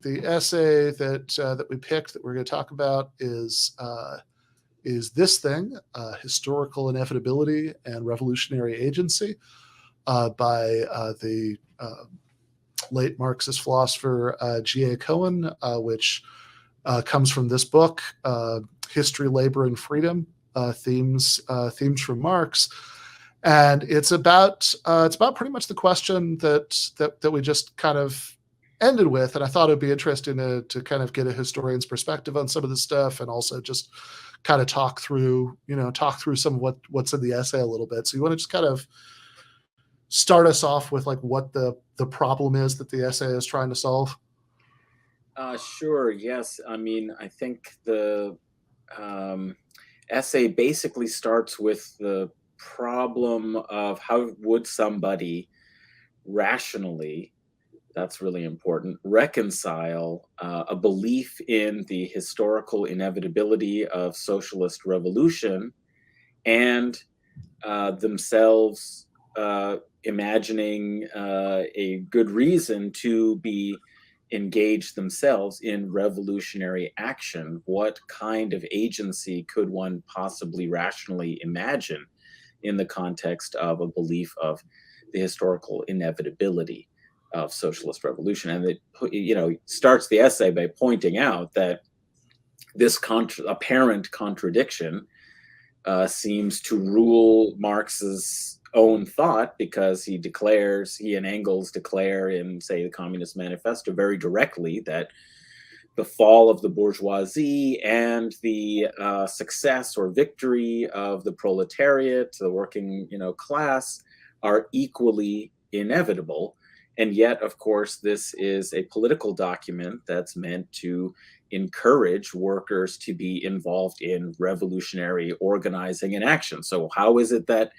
the essay that we picked that we're going to talk about is this thing, Historical Inevitability and Revolutionary Agency, by the late Marxist philosopher G.A. Cohen, which comes from this book, History, Labor, and Freedom, themes from Marx. And it's about pretty much the question that we just kind of ended with, and I thought it'd be interesting to kind of get a historian's perspective on some of this stuff, and also just kind of talk through some of what's in the essay a little bit. So you want to just kind of start us off with like what the problem is that the essay is trying to solve? Sure. Yes. I mean, I think the essay basically starts with the problem of how would somebody rationally, that's really important, reconcile a belief in the historical inevitability of socialist revolution and themselves imagining a good reason to be engaged themselves in revolutionary action. What kind of agency could one possibly rationally imagine in the context of a belief of the historical inevitability of socialist revolution? And it, starts the essay by pointing out that this apparent contradiction seems to rule Marx's own thought, because he and Engels declare in, say, the Communist Manifesto very directly that the fall of the bourgeoisie and the success or victory of the proletariat, the working class, are equally inevitable. And yet, of course, this is a political document that's meant to encourage workers to be involved in revolutionary organizing and action. So how is it that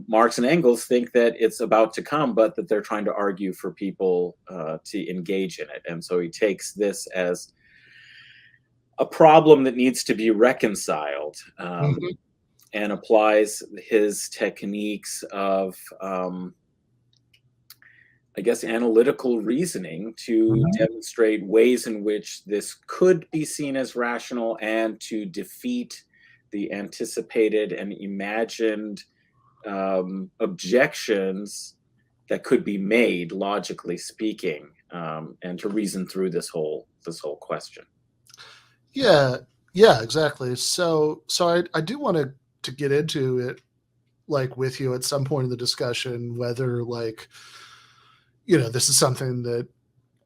Marx and Engels think that it's about to come, but that they're trying to argue for people to engage in it? And so he takes this as a problem that needs to be reconciled, and applies his techniques of, I guess, analytical reasoning to demonstrate ways in which this could be seen as rational and to defeat the anticipated and imagined objections that could be made, logically speaking, and to reason through this whole question. Yeah, exactly. So I do want to get into it, like, with you at some point in the discussion, whether, like, this is something that,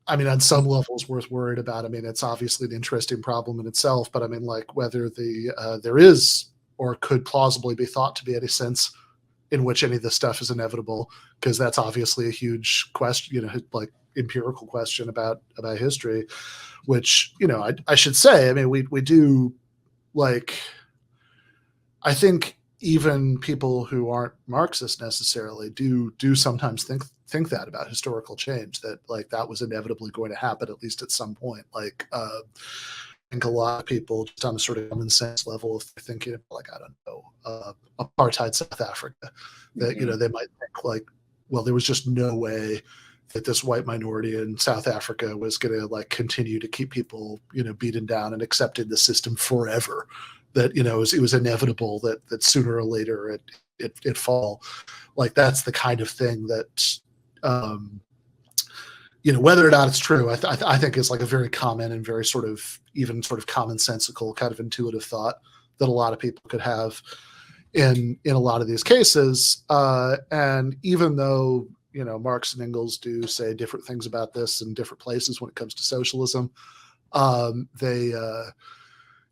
I mean, on some levels worth worried about. I mean, it's obviously an interesting problem in itself, but I mean, like, whether there is or could plausibly be thought to be any sense in which any of this stuff is inevitable, because that's obviously a huge question, like empirical question about history, which, I should say, I mean, we do, like, I think even people who aren't Marxist necessarily do sometimes think that about historical change, that, like, that was inevitably going to happen, at least at some point. Like, I think a lot of people, just on a sort of common sense level, if they're thinking about, like, I don't know, apartheid South Africa, that, they might think, like, well, there was just no way that this white minority in South Africa was going to, like, continue to keep people, beaten down and accepted the system forever. That, it was inevitable that sooner or later it fall. Like, that's the kind of thing that, whether or not it's true, I think is, like, a very common and very sort of commonsensical kind of intuitive thought that a lot of people could have in a lot of these cases. And even though, Marx and Engels do say different things about this in different places when it comes to socialism, they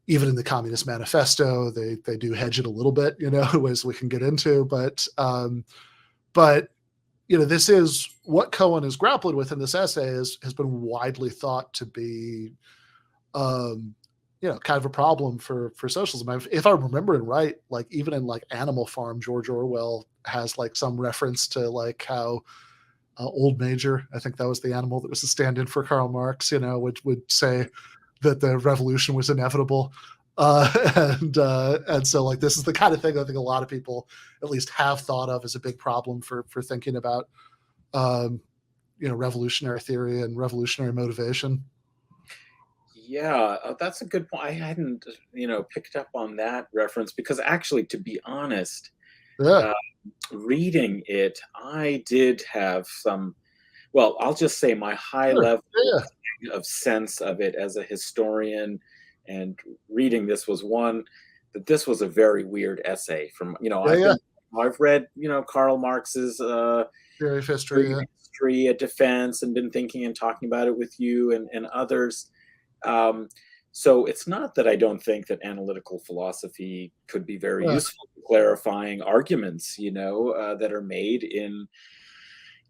even in the Communist Manifesto, they do hedge it a little bit, as we can get into. But this is what Cohen has grappled with in this essay has been widely thought to be, kind of a problem for socialism. If I'm remembering right, like, even in, like, Animal Farm, George Orwell has, like, some reference to, like, how Old Major, I think that was the animal that was a stand-in for Karl Marx, would say that the revolution was inevitable. And so, like, this is the kind of thing I think a lot of people at least have thought of as a big problem for thinking about revolutionary theory and revolutionary motivation. Yeah, that's a good point. I hadn't, picked up on that reference because actually, to be honest, Yeah, uh, reading it, I did have some. Well, I'll just say my high sure. level Yeah, of sense of it as a historian, and reading this was one that this was a very weird essay from. yeah, yeah. I've read Karl Marx's Theory of history. Theory of Yeah, History, a defense, and been thinking and talking about it with you and others. Um, so it's not that I don't think that analytical philosophy could be very yeah, useful in clarifying arguments, that are made in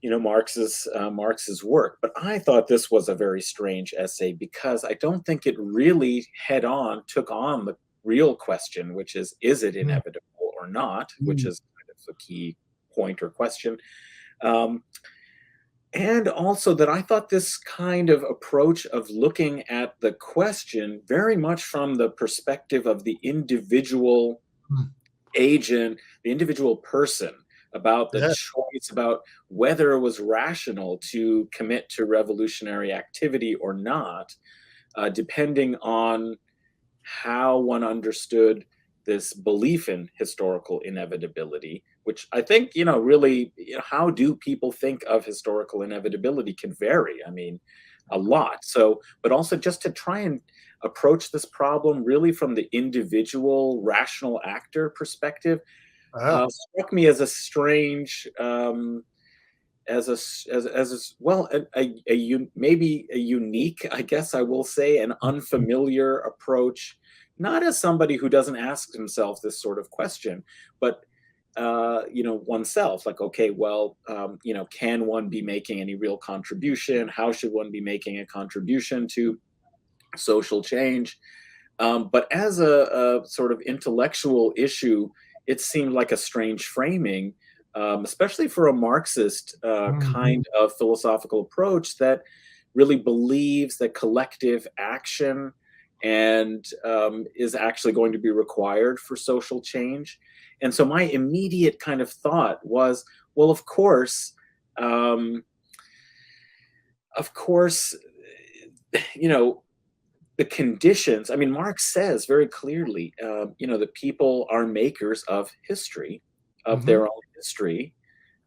Marx's work. But I thought this was a very strange essay because I don't think it really head on took on the real question, which is it mm, inevitable or not, which mm, is kind of a key point or question. Um, and also that I thought this kind of approach of looking at the question very much from the perspective of the individual mm. agent, the individual person, about the Yeah, choice about whether it was rational to commit to revolutionary activity or not, depending on how one understood this belief in historical inevitability, which I think, really, how do people think of historical inevitability can vary. I mean, a lot. So, but also just to try and approach this problem really from the individual rational actor perspective yeah. struck me as a strange, well, maybe a unique, I guess I will say, an unfamiliar approach, not as somebody who doesn't ask himself this sort of question, but oneself, like, okay, well, can one be making any real contribution? How should one be making a contribution to social change? But as a sort of intellectual issue, it seemed like a strange framing, especially for a Marxist Mhm. kind of philosophical approach that really believes that collective action and is actually going to be required for social change. And so my immediate kind of thought was, well, um, of course, you know, the conditions. I mean, Marx says very clearly, that people are makers of history, of Mhm. their own history,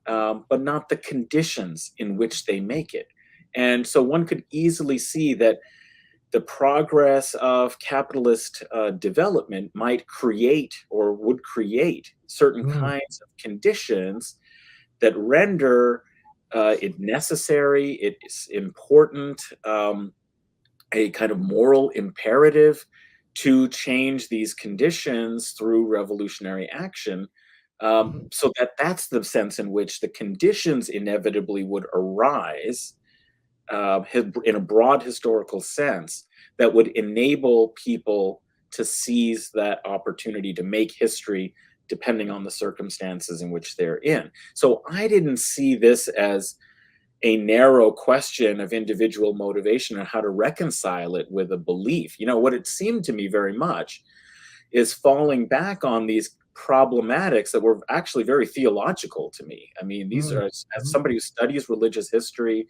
but not the conditions in which they make it. And so one could easily see that the progress of capitalist development might create or would create certain Mm. kinds of conditions that render it necessary, it is important, a kind of moral imperative to change these conditions through revolutionary action. Mhm. So that's the sense in which the conditions inevitably would arise in a broad historical sense that would enable people to seize that opportunity to make history depending on the circumstances in which they're in. So I didn't see this as a narrow question of individual motivation and how to reconcile it with a belief. What it seemed to me very much is falling back on these problematics that were actually very theological to me. I mean, these Mm. are, as Mhm. somebody who studies religious history, Mhm.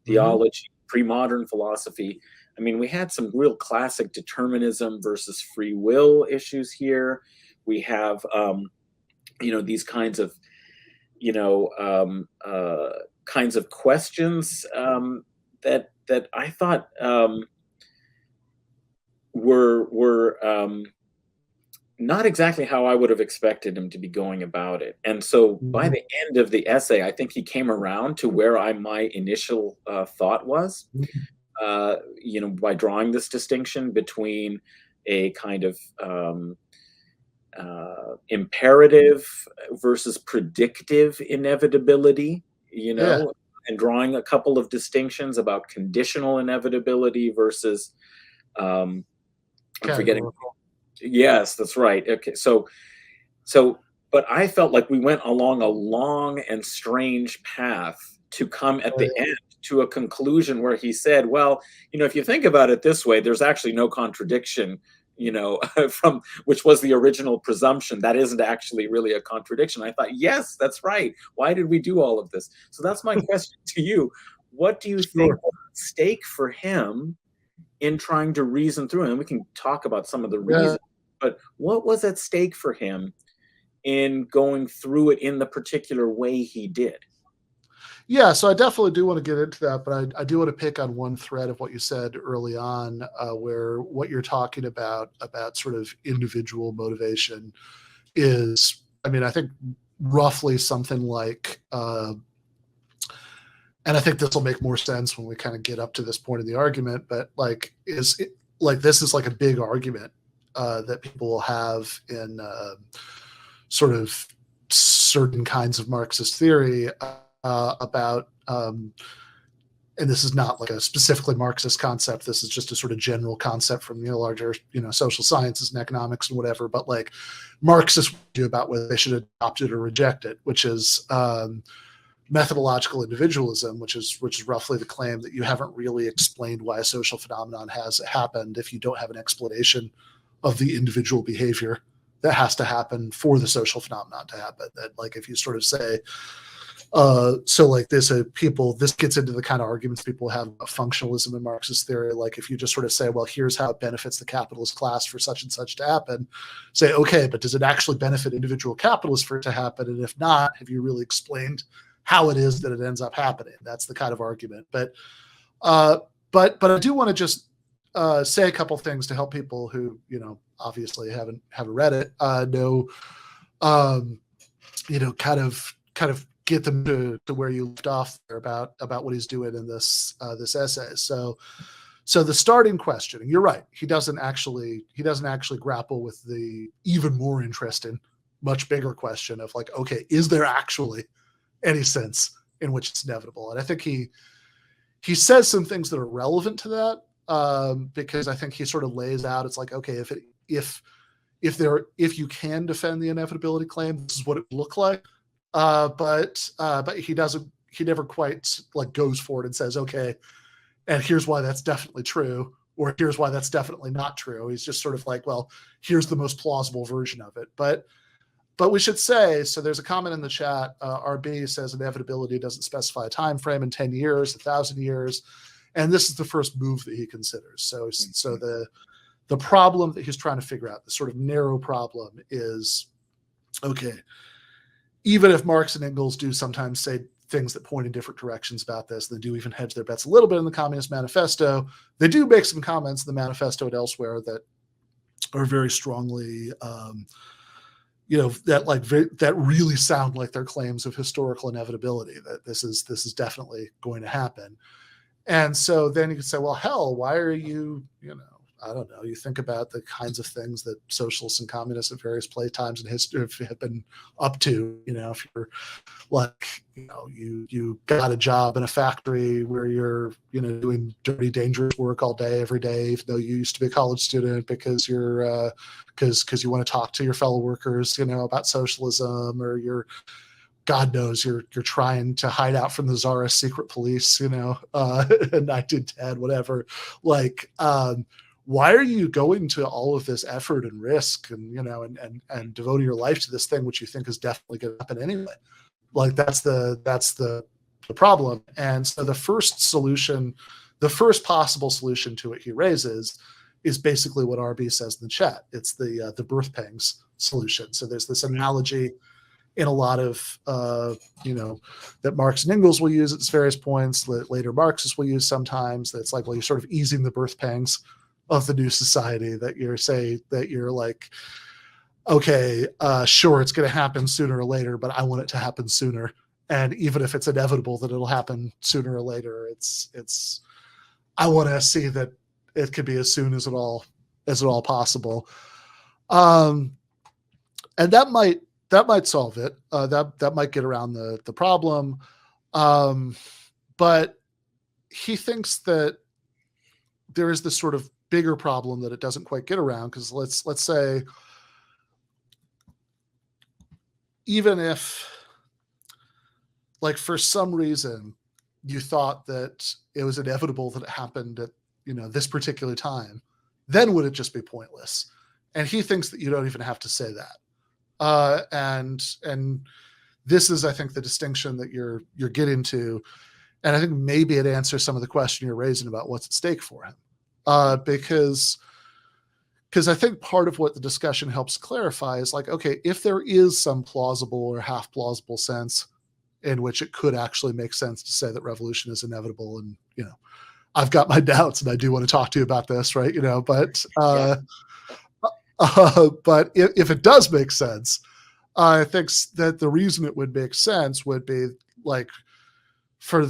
theology, pre-modern philosophy, I mean, we had some real classic determinism versus free will issues here. We have, these you know, um, uh, kinds of questions that I thought were not exactly how I would have expected him to be going about it. And so by Mhm. the end of the essay, I think he came around to where my initial thought was. Mhm. By drawing this distinction between a kind of imperative versus predictive inevitability, Yeah, and drawing a couple of distinctions about conditional inevitability versus, um, I'm forgetting. categorical. Yes, that's right. Okay, so, but I felt like we went along a long and strange path to come at Oh, the yeah. end to a conclusion where he said, well, if you think about it this way, there's actually no contradiction, from which was the original presumption. That isn't actually really a contradiction. I thought, yes, that's right. Why did we do all of this? So that's my question to you. what do you think Sure. was at stake for him in trying to reason through it? And we can talk about some of the Yeah. reasons, but what was at stake for him in going through it in the particular way he did? Yeah, so I definitely do want to get into that, but I do want to pick on one thread of what you said early on, where what you're talking about sort of individual motivation is, I mean, I think roughly something like, and I think this will make more sense when we kind of get up to this point in the argument, but like, like this is like a big argument that people will have in sort of certain kinds of Marxist theory about, and this is not like a specifically Marxist concept. This is just a sort of general concept from larger social sciences and economics and whatever. But like Marxists do about whether they should adopt it or reject it, which is methodological individualism, which is roughly the claim that you haven't really explained why a social phenomenon has happened if you don't have an explanation of the individual behavior that has to happen for the social phenomenon to happen. That like if you sort of say, so like this gets into the kind of arguments people have about functionalism in Marxist theory. Like if you just sort of say, well, here's how it benefits the capitalist class for such and such to happen, say, okay, but does it actually benefit individual capitalists for it to happen? And if not, have you really explained how it is that it ends up happening? That's the kind of argument. But I do want to just say a couple things to help people who obviously haven't read it know kind of get them to where you left off there about what he's doing in this essay. So the starting question, and you're right, he doesn't actually grapple with the even more interesting, much bigger question of like, okay, is there actually any sense in which it's inevitable? And I think he says some things that are relevant to that, because I think he sort of lays out, it's like, okay, if you can defend the inevitability claim, this is what it would look like. But he never quite like goes forward and says, okay, and here's why that's definitely true, or here's why that's definitely not true. He's just sort of like, well, here's the most plausible version of it. But we should say, so there's a comment in the chat, RB says inevitability doesn't specify a time frame in 10 years, 1,000 years. And this is the first move that he considers. So the problem that he's trying to figure out, the sort of narrow problem is, okay, even if Marx and Engels do sometimes say things that point in different directions about this, they do even hedge their bets a little bit in the Communist Manifesto. They do make some comments in the manifesto and elsewhere that are very strongly, that really sound like their claims of historical inevitability, that this is definitely going to happen. And so then you could say, well, hell, why are you, I don't know, you think about the kinds of things that socialists and communists at various times in history have been up to. If you're like, you got a job in a factory where you're, doing dirty, dangerous work all day, every day, even though you used to be a college student because you're, because you want to talk to your fellow workers, about socialism, or you're, God knows, you're trying to hide out from the Tsarist secret police, in 1910, whatever. Like, why are you going to all of this effort and risk and and devoting your life to this thing which you think is definitely going to happen anyway? Like that's the problem. And so the first possible solution to it he raises is basically what RB says in the chat. It's the birth pangs solution. So there's this analogy in a lot of that Marx and Engels will use at various points, that later Marxists will use sometimes. That's like, well, you're sort of easing the birth pangs of the new society, that you're like, okay, sure, it's going to happen sooner or later, but I want it to happen sooner. And even if it's inevitable that it'll happen sooner or later, I want to see that it could be as soon as at all possible. And that might solve it. That might get around the problem. But he thinks that there is this sort of bigger problem that it doesn't quite get around, because let's say, even if, like, for some reason you thought that it was inevitable that it happened at this particular time, then would it just be pointless? And he thinks that you don't even have to say that. And this is, I think, the distinction that you're getting to. And I think maybe it answers some of the question you're raising about what's at stake for him. Because I think part of what the discussion helps clarify is like, okay, if there is some plausible or half plausible sense in which it could actually make sense to say that revolution is inevitable, and I've got my doubts, and I do want to talk to you about this, right? Yeah. But if it does make sense, I think that the reason it would make sense would be like for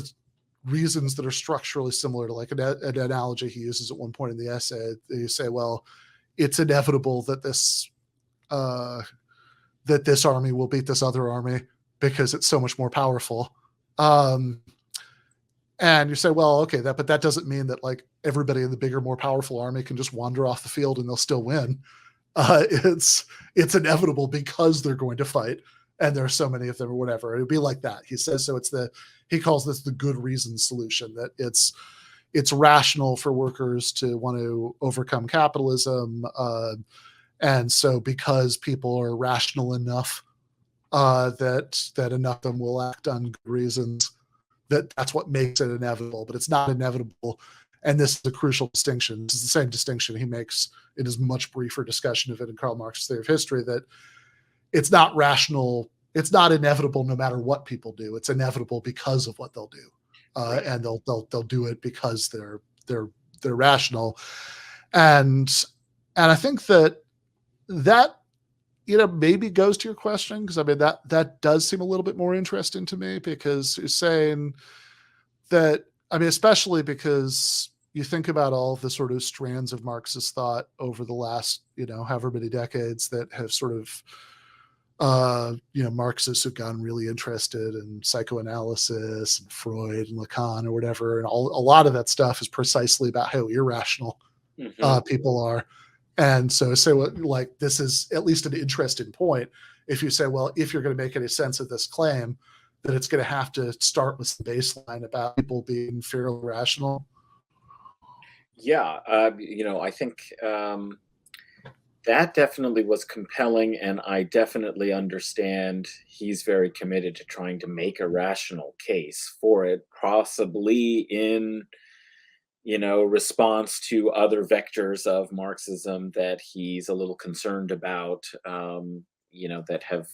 reasons that are structurally similar to like an analogy he uses at one point in the essay. You say, well, it's inevitable that this army will beat this other army because it's so much more powerful. And you say, well, okay, but that doesn't mean that like everybody in the bigger, more powerful army can just wander off the field and they'll still win. It's inevitable because they're going to fight, and there are so many of them or whatever. It would be like that. He says so. He calls this the good reason solution, that it's rational for workers to want to overcome capitalism, and so because people are rational enough, that enough of them will act on good reasons, that's what makes it inevitable. But it's not inevitable, and this is a crucial distinction. This is the same distinction he makes in his much briefer discussion of it in Karl Marx's Theory of History, that it's not rational, it's not inevitable no matter what people do. It's inevitable because of what they'll do, Right. and they'll do it because they're rational, and I think that maybe goes to your question, because I mean that does seem a little bit more interesting to me, because you're saying that, I mean, especially because you think about all the sort of strands of Marxist thought over the last, however many decades that have sort of, Marxists who've gotten really interested in psychoanalysis and Freud and Lacan or whatever. And a lot of that stuff is precisely about how irrational people are. And so like, this is at least an interesting point. If you say, well, if you're going to make any sense of this claim, that it's going to have to start with some baseline about people being fairly rational. Yeah. I think that definitely was compelling, and I definitely understand he's very committed to trying to make a rational case for it, possibly in response to other vectors of Marxism that he's a little concerned about, that have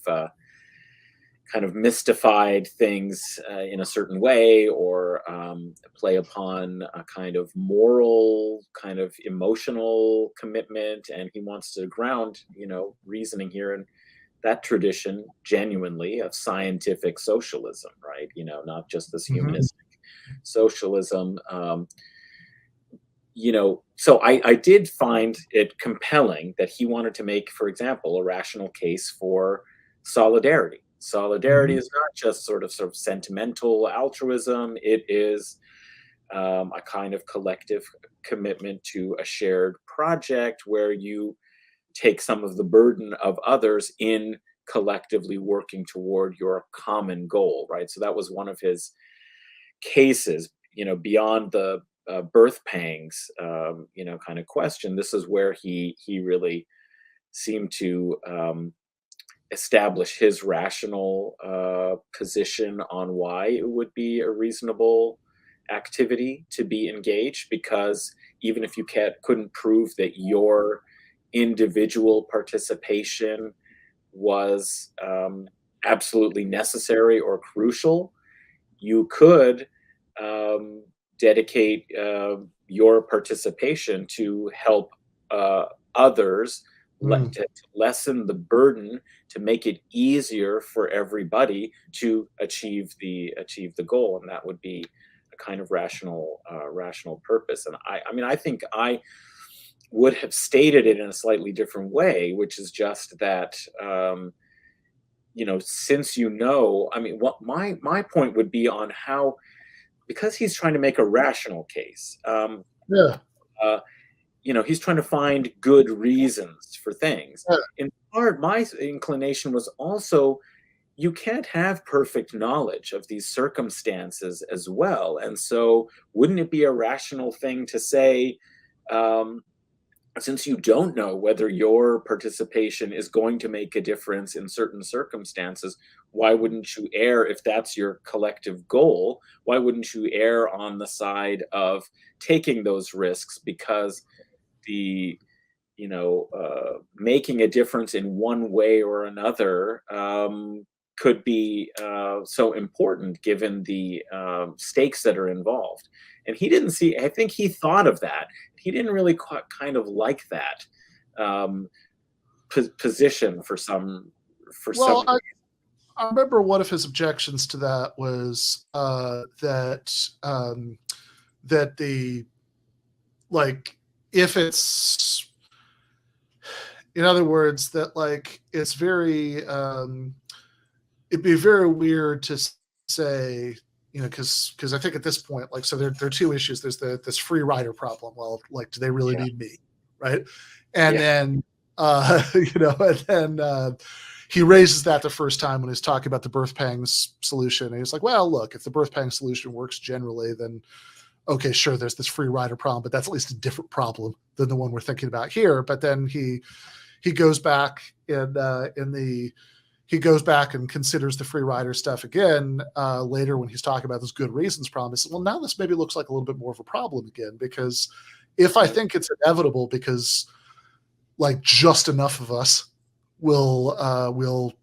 kind of mystified things in a certain way, or play upon a kind of moral, kind of emotional commitment. And he wants to ground, reasoning here in that tradition genuinely of scientific socialism, right? Not just this humanistic socialism. So I did find it compelling that he wanted to make, for example, a rational case for solidarity. Solidarity is not just sort of sentimental altruism. It is a kind of collective commitment to a shared project where you take some of the burden of others in collectively working toward your common goal, right? So that was one of his cases, beyond the birth pangs, kind of question. This is where he really seemed to establish his rational position on why it would be a reasonable activity to be engaged, because even if you couldn't prove that your individual participation was absolutely necessary or crucial, you could dedicate your participation to help others, to lessen the burden, to make it easier for everybody to achieve the goal, and that would be a kind of rational purpose. And I mean, I think I would have stated it in a slightly different way, which is just that since I mean, what my point would be on how, because he's trying to make a rational case. Yeah. He's trying to find good reasons for things. Yeah. In part, my inclination was also, you can't have perfect knowledge of these circumstances as well. And so wouldn't it be a rational thing to say, since you don't know whether your participation is going to make a difference in certain circumstances, why wouldn't you err if that's your collective goal? Why wouldn't you err on the side of taking those risks because the making a difference in one way or another could be so important given the stakes that are involved. And he didn't see. I think he thought of that. He didn't really kind of like that um, position for some Well, I remember one of his objections to that was that the like if it's in other words that like it's very it'd be very weird to say because I think at this point like so there are two issues. There's this free rider problem. Well, like do they really Yeah, need me, right? And yeah, then and then he raises that the first time when he's talking about the birth pangs solution. And he's like, well, look, if the birth pangs solution works generally, then okay, sure, there's this free rider problem, but that's at least a different problem than the one we're thinking about here. But then he goes back in the he goes back and considers the free rider stuff again later when he's talking about this good reasons problem. He said, well, now this maybe looks like a little bit more of a problem again, because if I yeah, think it's inevitable because like just enough of us will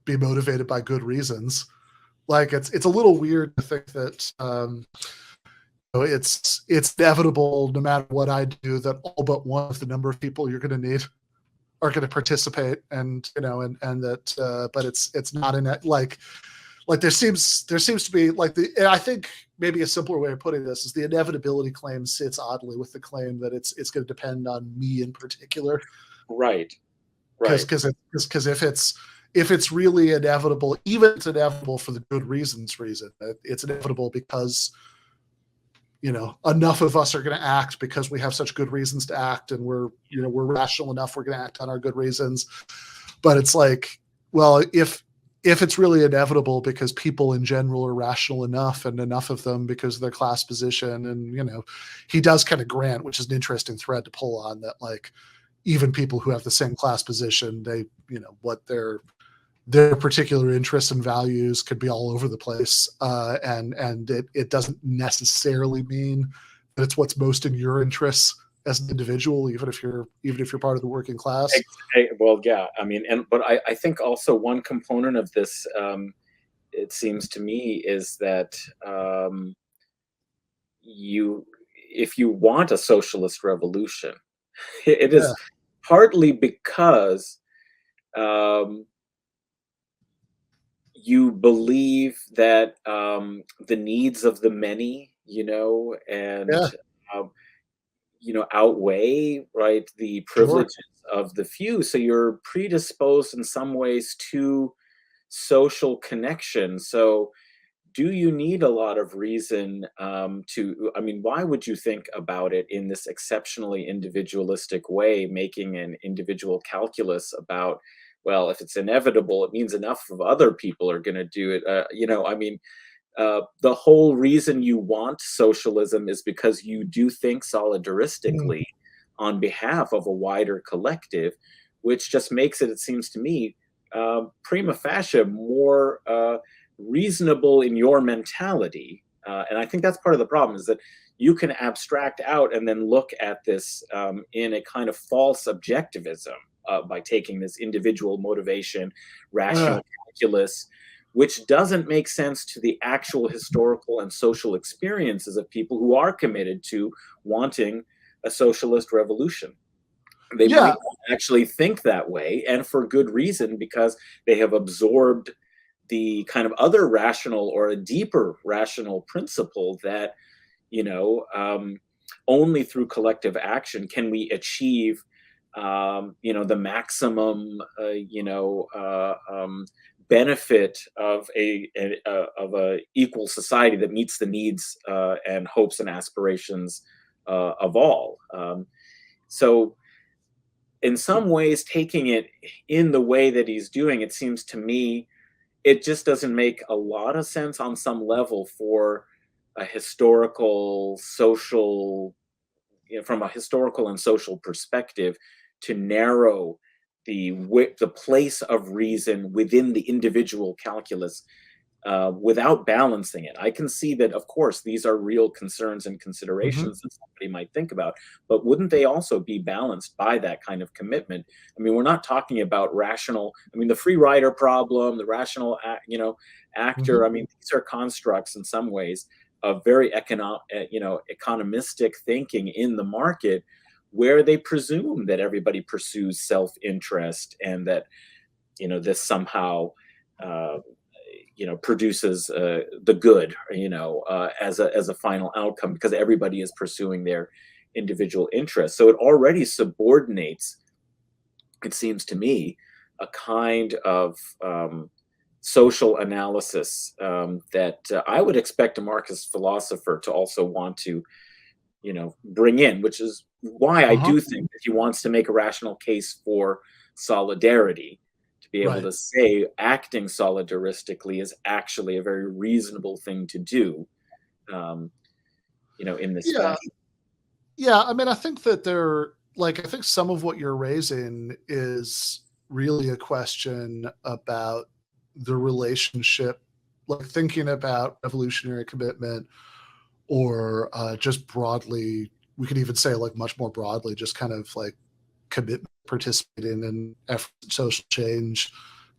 be motivated by good reasons, like it's a little weird to think that it's inevitable no matter what I do that all but one of the number of people you're going to need are going to participate, and and that but it's not in it like there seems to be like and I think maybe a simpler way of putting this is the inevitability claim sits oddly with the claim that it's going to depend on me in particular, right, because right. because if it's really inevitable, even if it's inevitable for the good reason it's inevitable because enough of us are going to act because we have such good reasons to act, and we're rational enough, we're going to act on our good reasons. But it's like, well, if it's really inevitable because people in general are rational enough, and enough of them because of their class position, and he does kind of grant, which is an interesting thread to pull on, that like even people who have the same class position, they what their particular interests and values could be all over the place, and it doesn't necessarily mean that it's what's most in your interests as an individual, even if you're part of the working class. Well, yeah. I mean, but I think also one component of this, it seems to me, is that you, if you want a socialist revolution, it Yeah, is partly because um, you believe that the needs of the many, and yeah, um, outweigh, right, the sure. privileges of the few. So you're predisposed in some ways to social connection. So do you need a lot of reason I mean, why would you think about it in this exceptionally individualistic way, making an individual calculus about, well, if it's inevitable, it means enough of other people are going to do it. I mean, the whole reason you want socialism is because you do think Mm. solidaristically on behalf of a wider collective, which just makes it seems to me, prima facie more reasonable in your mentality. And I think that's part of the problem, is that you can abstract out and then look at this in a kind of false objectivism by taking this individual motivation, Yeah. rational calculus, which doesn't make sense to the actual historical and social experiences of people who are committed to wanting a socialist revolution. They Yeah. might actually think that way, and for good reason, because they have absorbed the kind of other rational or a deeper rational principle that, you know, um, only through collective action can we achieve, the maximum, benefit of a equal society that meets the needs and hopes and aspirations of all. So in some ways, taking it in the way that he's doing, it seems to me, it just doesn't make a lot of sense on some level for a historical, social, from a historical and social perspective, to narrow the place of reason within the individual calculus, without balancing it. I can see that, of course, these are real concerns and Hmm. considerations that somebody might think about, but wouldn't they also be balanced by that kind of commitment? I mean, we're not talking about rational. I mean, the free rider problem, the rational, Hmm. actor. I mean, these are constructs in some ways of very economistic thinking in the market, where they presume that everybody pursues self-interest and that this somehow uh, produces the good, as a final outcome, because everybody is pursuing their individual interests. So it already subordinates, it seems to me, a kind of social analysis that I would expect a Marxist philosopher to also want to bring in, which is why I Uh-huh. do think that he wants to make a rational case for solidarity, to be able Right. to say acting solidaristically is actually a very reasonable thing to do, um, in this Yeah. fashion. Yeah. I mean, I think that I think some of what you're raising is really a question about the relationship, like thinking about evolutionary commitment, or just broadly, we could even say like much more broadly, just kind of like commitment, participating in effort at social change,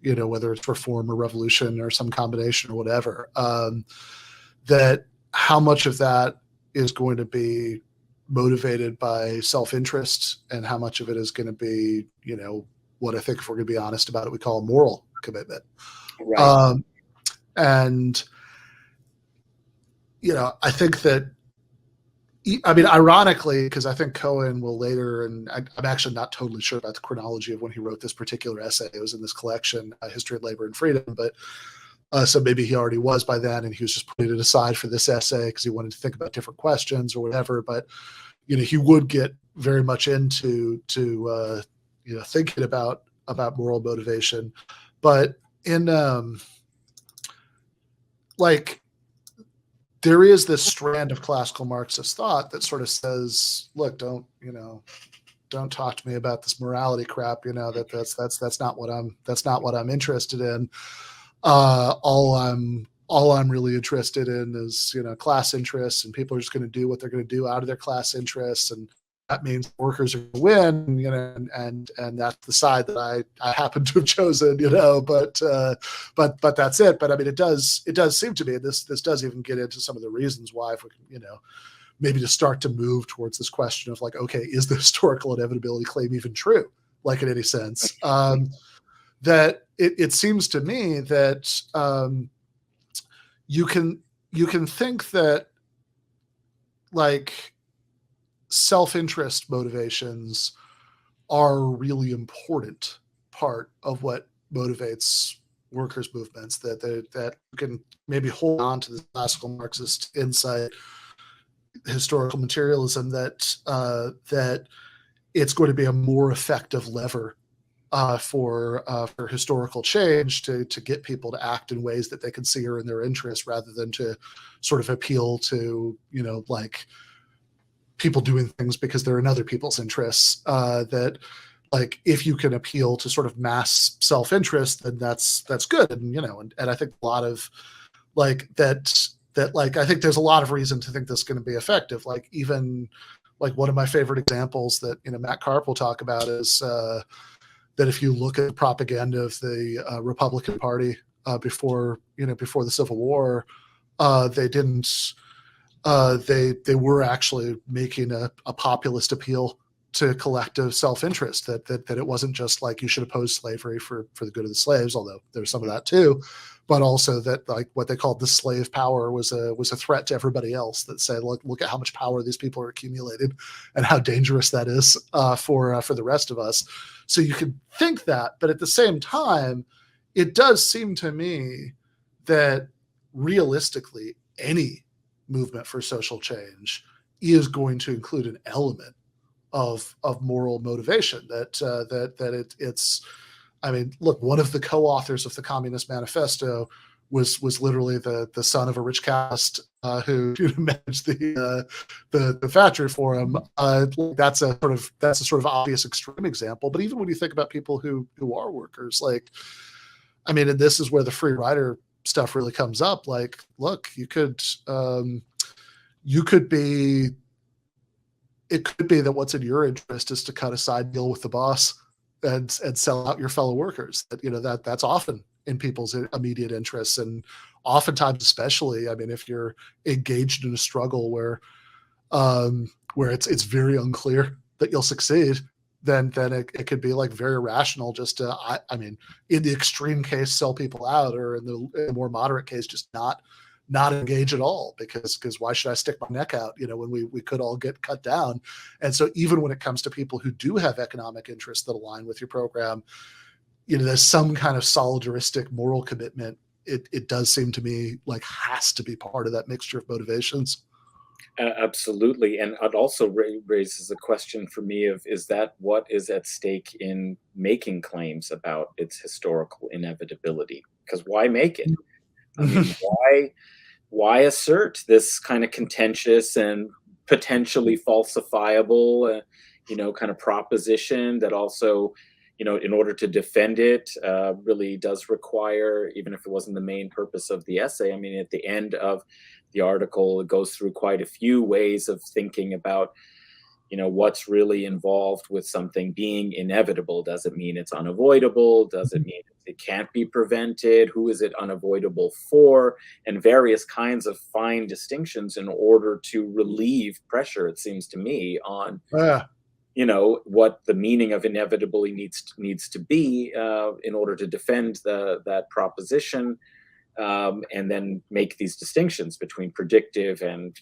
whether it's reform or revolution or some combination or whatever. That how much of that is going to be motivated by self-interest, and how much of it is going to be, what I think, if we're going to be honest about it, we call a moral commitment. Right. Um, and I think that, I mean, ironically, because I think Cohen will later, and I'm actually not totally sure about the chronology of when he wrote this particular essay. It was in this collection, History of Labor and Freedom, but so maybe he already was by then, and he was just putting it aside for this essay because he wanted to think about different questions or whatever. But he would get very much into thinking about moral motivation, but in like there is this strand of classical Marxist thought that sort of says, look, don't talk to me about this morality crap. That's not what I'm interested in. All I'm really interested in is class interests, and people are just going to do what they're going to do out of their class interests, and that means workers are going to win. And that's the side that I happen to have chosen. But that's it. But I mean, it does seem to me, and this does even get into some of the reasons why, if we can, maybe to start to move towards this question of like, okay, is the historical inevitability claim even true? Like, in any sense, that it seems to me that you can think that, like, self-interest motivations are a really important part of what motivates workers' movements, that you can maybe hold on to the classical Marxist insight, historical materialism, that it's going to be a more effective lever for historical change, to get people to act in ways that they can see are in their interest, rather than to sort of appeal to like people doing things because they're in other people's interests. That, like, if you can appeal to sort of mass self-interest, then that's good. And I think a lot of like that like I think there's a lot of reason to think this is going to be effective. Like, even like one of my favorite examples that Matt Karp will talk about is that if you look at the propaganda of the Republican Party before the Civil War, they didn't they were actually making a populist appeal to collective self-interest, that it wasn't just like you should oppose slavery for the good of the slaves, although there's some of that too, but also that, like, what they called the slave power was a threat to everybody else, that said, look at how much power these people are accumulated and how dangerous that is for the rest of us. So you could think that, but at the same time, it does seem to me that realistically any movement for social change is going to include an element of moral motivation. It's, I mean, look, one of the co-authors of the Communist Manifesto was literally the son of a rich capitalist who managed the factory for him. That's a sort of obvious extreme example. But even when you think about people who are workers, like, I mean, and this is where the free rider stuff really comes up. Like, look, you could be. It could be that what's in your interest is to cut a side deal with the boss and sell out your fellow workers. That's often in people's immediate interests, and oftentimes, especially, I mean, if you're engaged in a struggle where it's very unclear that you'll succeed, then it could be like very rational just to, I mean, in the extreme case, sell people out, or in the more moderate case, just not engage at all, because why should I stick my neck out, when we could all get cut down. And so even when it comes to people who do have economic interests that align with your program, there's some kind of solidaristic moral commitment. It does seem to me like has to be part of that mixture of motivations. Absolutely. And it also raises a question for me of, is that what is at stake in making claims about its historical inevitability? Because why make it? I mean, why assert this kind of contentious and potentially falsifiable, kind of proposition that also, in order to defend it, really does require, even if it wasn't the main purpose of the essay. I mean, at the end of the article, it goes through quite a few ways of thinking about, what's really involved with something being inevitable. Does it mean it's unavoidable? Does it mean it can't be prevented? Who is it unavoidable for? And various kinds of fine distinctions in order to relieve pressure, it seems to me, on what the meaning of inevitably needs to be in order to defend that proposition, and then make these distinctions between predictive and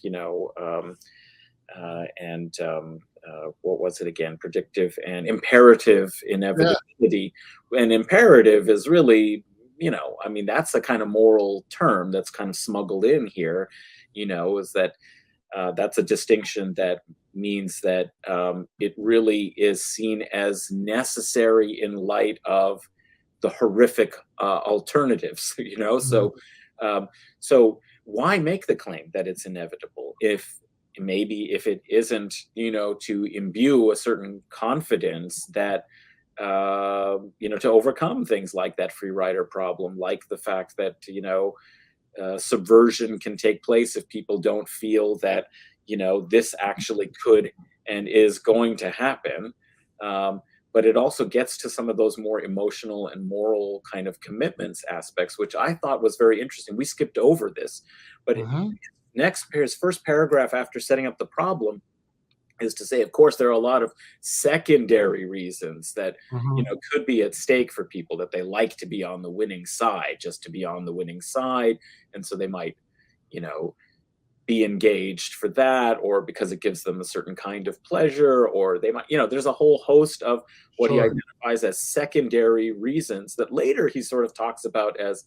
what was it again? Predictive and imperative inevitability. And imperative is really, I mean, that's a kind of moral term that's kind of smuggled in here, is that that's a distinction that means that it really is seen as necessary in light of the horrific alternatives, so why make the claim that it's inevitable if it isn't, to imbue a certain confidence that, to overcome things like that free rider problem, like the fact that, subversion can take place if people don't feel that, this actually could and is going to happen. But it also gets to some of those more emotional and moral kind of commitments aspects, which I thought was very interesting. We skipped over this, but his first paragraph after setting up the problem is to say, of course, there are a lot of secondary reasons that could be at stake for people, that they like to be on the winning side, just to be on the winning side, and so they might, be engaged for that, or because it gives them a certain kind of pleasure, or they might, there's a whole host of what he identifies as secondary reasons that later he sort of talks about as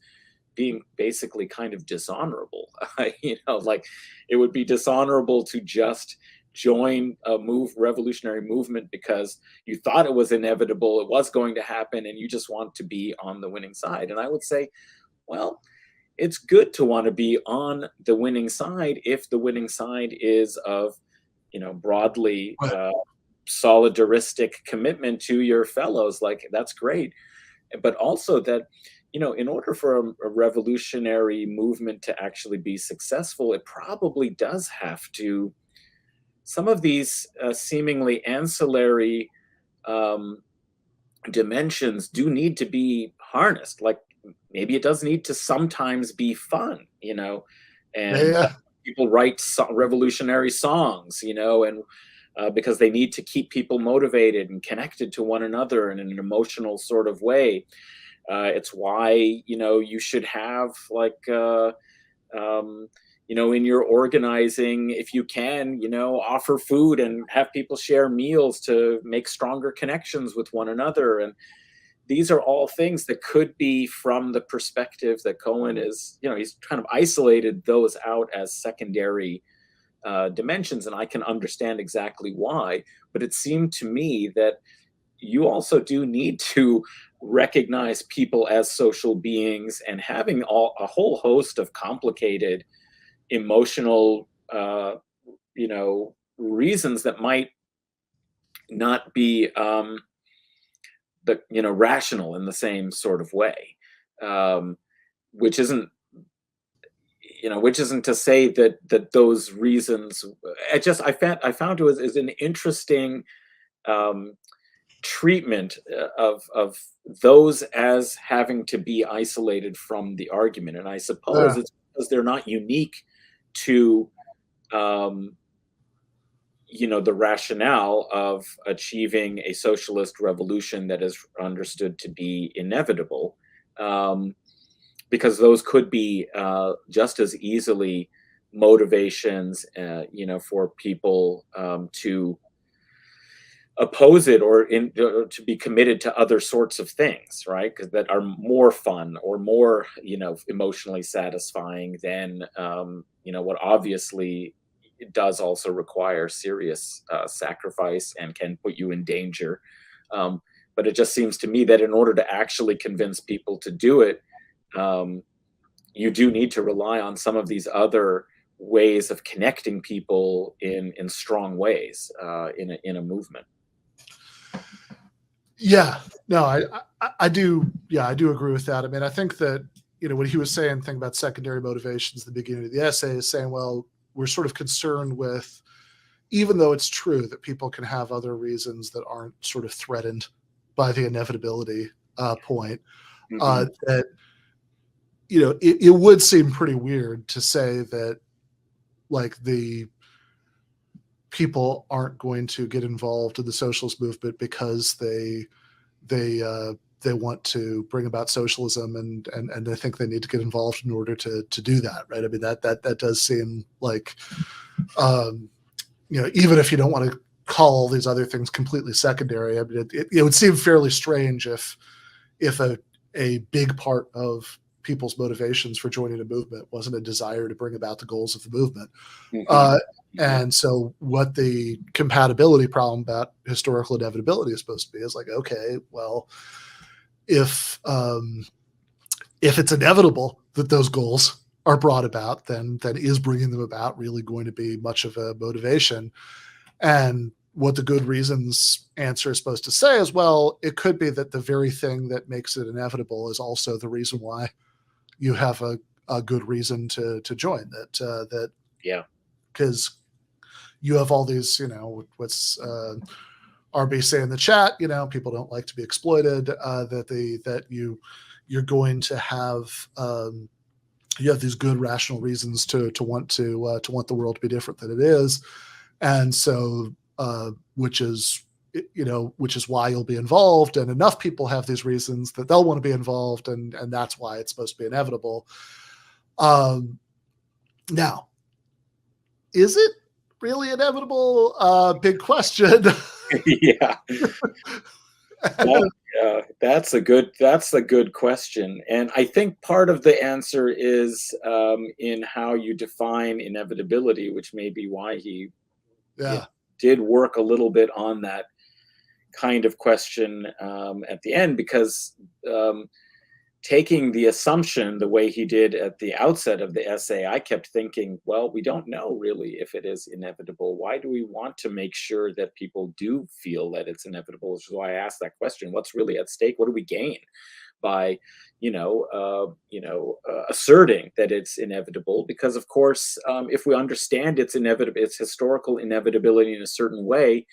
being basically kind of dishonorable. Like it would be dishonorable to just join a revolutionary movement because you thought it was inevitable, it was going to happen, and you just want to be on the winning side. And I would say, well, it's good to want to be on the winning side if the winning side is of, broadly solidaristic commitment to your fellows. Like, that's great. But also that, in order for a revolutionary movement to actually be successful, it probably does have to, some of these seemingly ancillary dimensions do need to be harnessed. Like, maybe it does need to sometimes be fun, and people write revolutionary songs, and because they need to keep people motivated and connected to one another in an emotional sort of way. It's why, you should have like, in your organizing, if you can, offer food and have people share meals to make stronger connections with one another. And these are all things that could be from the perspective that Cohen is, he's kind of isolated those out as secondary dimensions. And I can understand exactly why, but it seemed to me that you also do need to recognize people as social beings and having a whole host of complicated emotional, reasons that might not be rational in the same sort of way, um, which isn't which isn't to say that those reasons. I found it was is an interesting um, treatment of those as having to be isolated from the argument, and I suppose Uh, it's because they're not unique to um, the rationale of achieving a socialist revolution that is understood to be inevitable, um, because those could be just as easily motivations, for people to oppose it, or to be committed to other sorts of things, right? Because that are more fun or more, emotionally satisfying than, what obviously it does also require serious sacrifice and can put you in danger. Um, but it just seems to me that in order to actually convince people to do it, um, you do need to rely on some of these other ways of connecting people in strong ways in a movement. yeah, no, I do. Yeah, I do agree with that. I mean, I think that what he was saying, thing about secondary motivations, at the beginning of the essay, is saying, well, we're sort of concerned with, even though it's true that people can have other reasons that aren't sort of threatened by the inevitability point, Hmm. that it would seem pretty weird to say that, like, the people aren't going to get involved in the socialist movement because they they want to bring about socialism, and they think they need to get involved in order to do that, right? I mean, that does seem like, um, even if you don't want to call all these other things completely secondary, I mean, it would seem fairly strange if a big part of people's motivations for joining a movement wasn't a desire to bring about the goals of the movement. Hmm. Uh, Hmm. and so what the compatibility problem about historical inevitability is supposed to be is like, okay, well, if um, if it's inevitable that those goals are brought about, then is bringing them about really going to be much of a motivation? And what the good reasons answer is supposed to say is, well, it could be that the very thing that makes it inevitable is also the reason why you have a good reason to join. That Yeah. because you have all these, what's RB say in the chat, people don't like to be exploited. That you're going to have, you have these good rational reasons to want the world to be different than it is, and so which is why you'll be involved, and enough people have these reasons that they'll want to be involved, and that's why it's supposed to be inevitable. Now, is it really inevitable? Big question. Yeah. That, that's a good question, and I think part of the answer is in how you define inevitability, which may be why he Yeah. did work a little bit on that kind of question at the end, because um, taking the assumption the way he did at the outset of the essay, I kept thinking, well, we don't know really if it is inevitable. Why do we want to make sure that people do feel that it's inevitable? Which is why I asked that question. What's really at stake? What do we gain by, asserting that it's inevitable? Because of course, if we understand its inevitable, its historical inevitability in a certain way,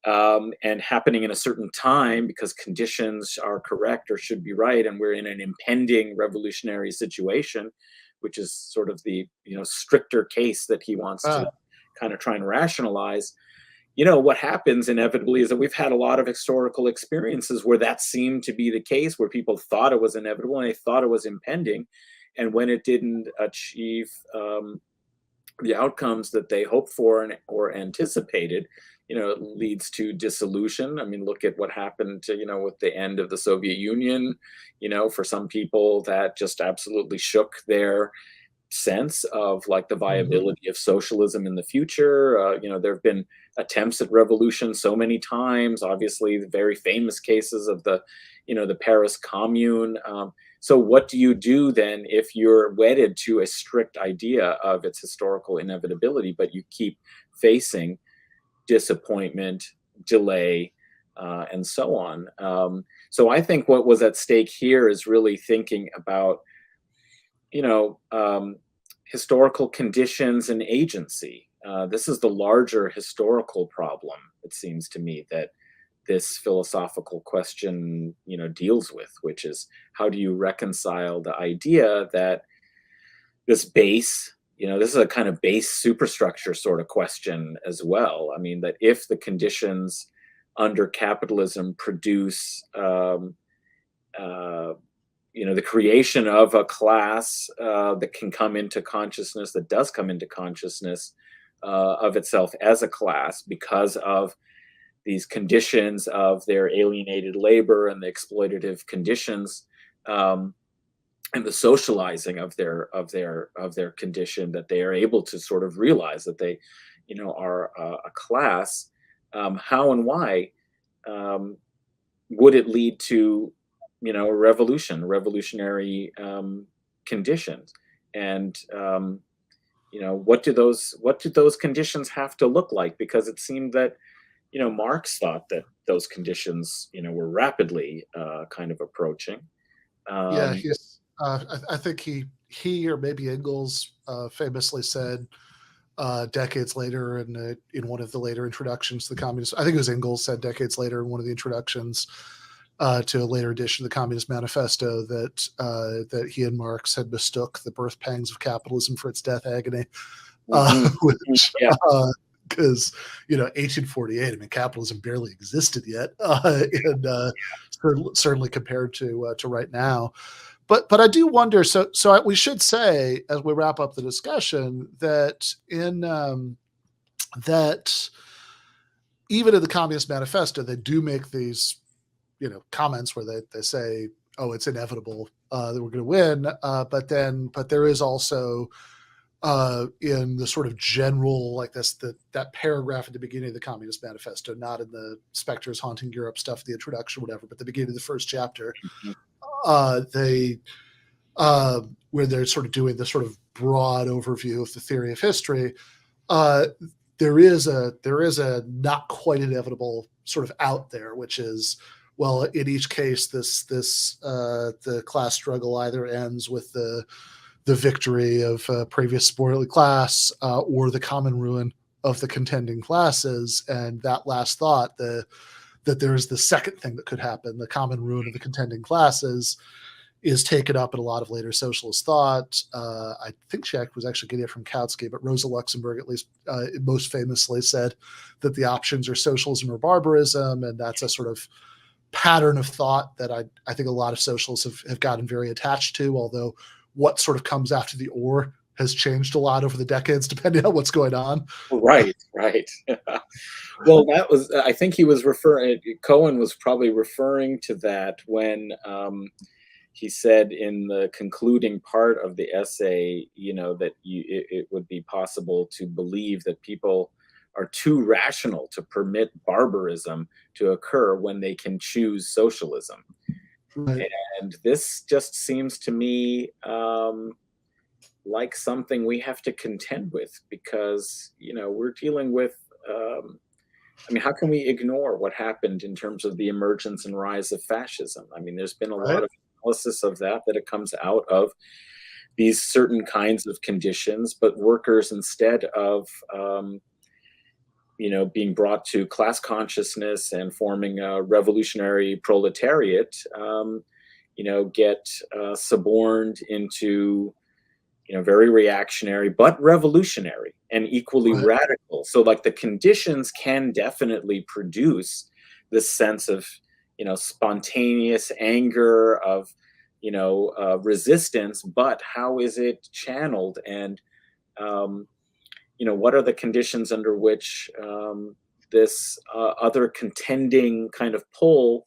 and happening in a certain time because conditions are correct or should be right, and we're in an impending revolutionary situation, which is sort of the stricter case that he wants to Ah, kind of try and rationalize. What happens inevitably is that we've had a lot of historical experiences where that seemed to be the case, where people thought it was inevitable and they thought it was impending, and when it didn't achieve the outcomes that they hoped for or anticipated, it leads to dissolution. I mean, look at what happened to, with the end of the Soviet Union. For some people, that just absolutely shook their sense of like the mhm. viability of socialism in the future. There have been attempts at revolution so many times. Obviously, the very famous cases of the the Paris Commune. So what do you do then if you're wedded to a strict idea of its historical inevitability, but you keep facing disappointment, delay, and so on? So I think what was at stake here is really thinking about, you know, um, historical conditions and agency. This is the larger historical problem, it seems to me, that this philosophical question, deals with, which is how do you reconcile the idea that this base, this is a kind of base superstructure sort of question as well. I mean, that if the conditions under capitalism produce, uh, the creation of a class that can come into consciousness, that does come into consciousness of itself as a class because of these conditions of their alienated labor and the exploitative conditions, and the socializing of their condition, that they are able to sort of realize that they, are a class. How and why would it lead to, revolutionary conditions? And what do those conditions have to look like? Because it seemed that Marx thought that those conditions were rapidly kind of approaching. Yeah, Um, I think he or maybe Engels famously said decades later in one of the later introductions to the communist. I think it was Engels said decades later in one of the introductions to a later edition of the Communist Manifesto that he and Marx had mistook the birth pangs of capitalism for its death agony, mhm, mhm, which yeah. because 1848, I mean, capitalism barely existed yet, and certainly compared to right now. But I do wonder. So we should say as we wrap up the discussion that that even in the Communist Manifesto, they do make these comments where they say, "Oh, it's inevitable that we're going to win," but there is also in the sort of general like that paragraph at the beginning of the Communist Manifesto, not in the specters haunting Europe stuff, the introduction, whatever, but the beginning of the first chapter, Mhm. they where they're sort of doing this sort of broad overview of the theory of history. Uh, there is a not quite inevitable sort of out there, which is, well, in each case, the class struggle either ends with the victory of a previous spoiler class or the common ruin of the contending classes. And that last thought, that there's the second thing that could happen, the common ruin of the contending classes, is taken up in a lot of later socialist thought. I think she was actually getting it from Kautsky, but Rosa Luxemburg at least most famously said that the options are socialism or barbarism, and that's a sort of pattern of thought that I think a lot of socialists have gotten very attached to, although what sort of comes after the or has changed a lot over the decades, depending on what's going on. Right, right. Well, I think Cohen was probably referring to that when he said in the concluding part of the essay, that it would be possible to believe that people are too rational to permit barbarism to occur when they can choose socialism. Right. And this just seems to me like something we have to contend with because, we're dealing with, I mean, how can we ignore what happened in terms of the emergence and rise of fascism? I mean, there's been a lot Right. of analysis of that it comes out of these certain kinds of conditions, but workers, instead of being brought to class consciousness and forming a revolutionary proletariat, get suborned into, very reactionary, but revolutionary and equally Right. radical. So, like, the conditions can definitely produce this sense of, spontaneous anger, of, resistance, but how is it channeled? And, what are the conditions under which this other contending kind of pull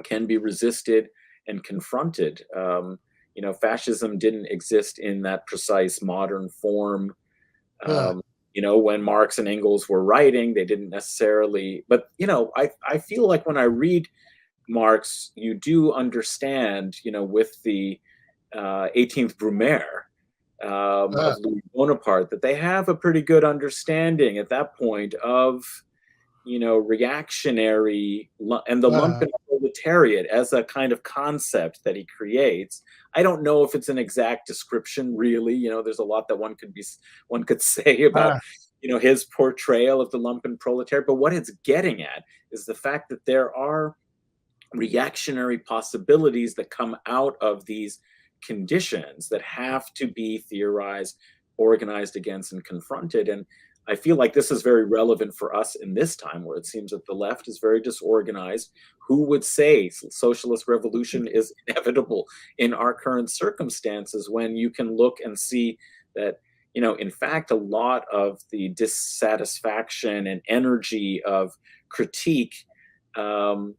can be resisted and confronted? Fascism didn't exist in that precise modern form. Yeah. When Marx and Engels were writing, they didn't necessarily. But I feel like when I read Marx, you do understand, with the 18th Brumaire Uh, of Louis Bonaparte, that they have a pretty good understanding at that point of, reactionary and the uh, lumpen proletariat as a kind of concept that he creates. I don't know if it's an exact description, really. There's a lot that one could say about, uh, his portrayal of the lumpen proletariat. But what it's getting at is the fact that there are reactionary possibilities that come out of these conditions that have to be theorized, organized against, and confronted. And I feel like this is very relevant for us in this time where it seems that the left is very disorganized. Who would say socialist revolution is inevitable in our current circumstances when you can look and see that, in fact, a lot of the dissatisfaction and energy of critique um,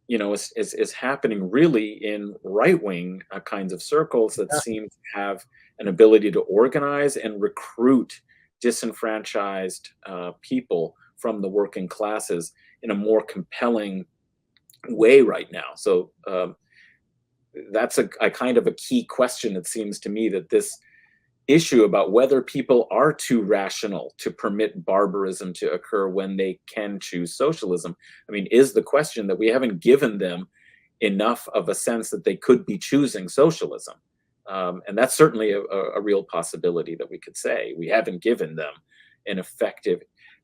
is happening really in right wing kinds of circles that yeah. seem to have an ability to organize and recruit disenfranchised people from the working classes in a more compelling way right now. So that's a kind of a key question, it seems to me, that this issue about whether people are too rational to permit barbarism to occur when they can choose socialism, I mean, is the question that we haven't given them enough of a sense that they could be choosing socialism. And that's certainly a real possibility that we could say we haven't given them an effective,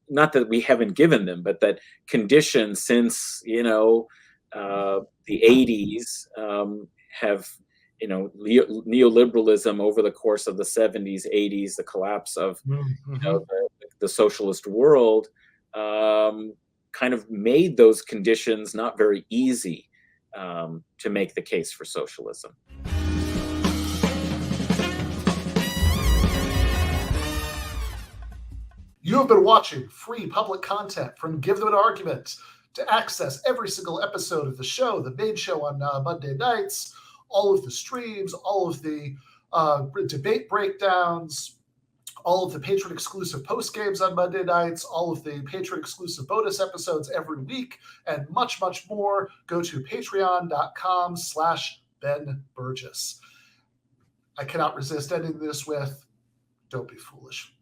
not that we haven't given them, but that conditions since, the 80s have neoliberalism over the course of the 70s, 80s, the collapse of Mm-hmm. the socialist world, kind of made those conditions not very easy to make the case for socialism. You have been watching free public content from Give Them an Argument. To access every single episode of the show, the main show on Monday nights, all of the streams, all of the debate breakdowns, all of the patron exclusive post games on Monday nights, all of the patron exclusive bonus episodes every week, and much, much more, go to patreon.com/Ben Burgis. I cannot resist ending this with, don't be foolish.